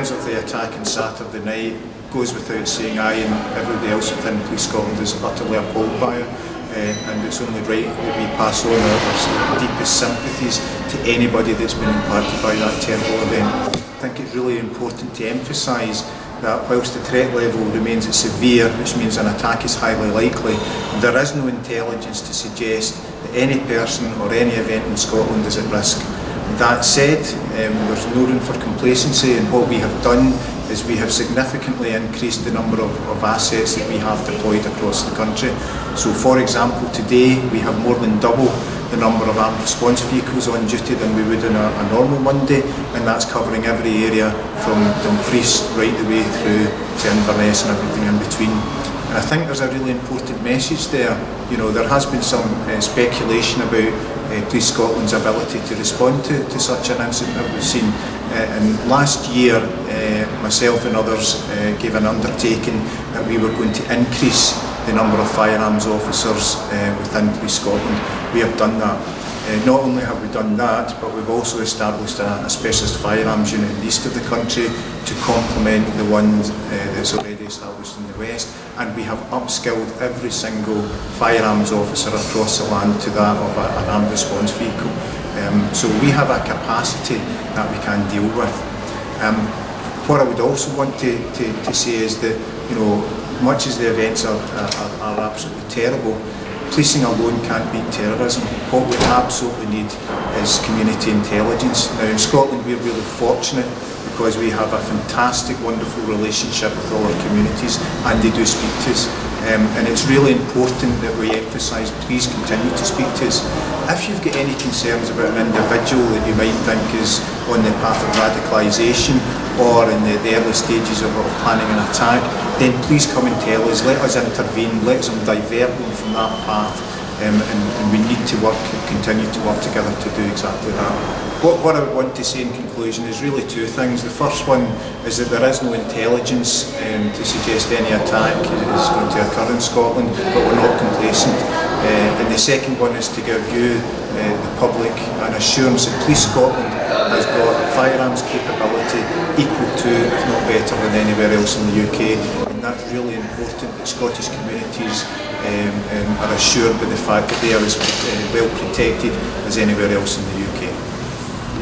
terms of the attack on Saturday night, goes without saying I and everybody else within Police Scotland is utterly appalled by it. And it's only right that we pass on our deepest sympathies to anybody that's been impacted by that terrible event. I think it's really important to emphasise that whilst the threat level remains at severe, which means an attack is highly likely, there is no intelligence to suggest that any person or any event in Scotland is at risk. That said, there's no room for complacency, and what we have done is we have significantly increased the number of assets that we have deployed across the country. So for example, today we have more than double the number of armed response vehicles on duty than we would on a normal Monday, and that's covering every area from Dumfries right the way through to Inverness and everything in between. And I think there's a really important message there. You know, there has been some speculation about Police Scotland's ability to respond to such an incident that we've seen. And last year, myself and others gave an undertaking that we were going to increase the number of firearms officers within Police Scotland. We have done that. Not only have we done that, but we've also established a specialist firearms unit in the east of the country to complement the one that's already established in the west, and we have upskilled every single firearms officer across the land to that of an armed response vehicle. So we have a capacity that we can deal with. What I would also want to say is that, you know, much as the events are absolutely terrible, policing alone can't beat terrorism. What we absolutely need is community intelligence. Now in Scotland we're really fortunate because we have a fantastic, wonderful relationship with all our communities, and they do speak to us. And it's really important that we emphasise, please continue to speak to us. If you've got any concerns about an individual that you might think is on the path of radicalisation or in the early stages of planning an attack, then please come and tell us, let us intervene, let us divert them from that path, and we need to continue to work together to do exactly that. What I would want to say in conclusion is really two things. The first one is that there is no intelligence to suggest any attack is going to occur in Scotland, but we're not complacent. And the second one is to give you, the public, an assurance that Police Scotland has got firearms capability equal to, if not better than anywhere else in the UK. And that's really important that Scottish communities are assured by the fact that they are as well protected as anywhere else in the UK.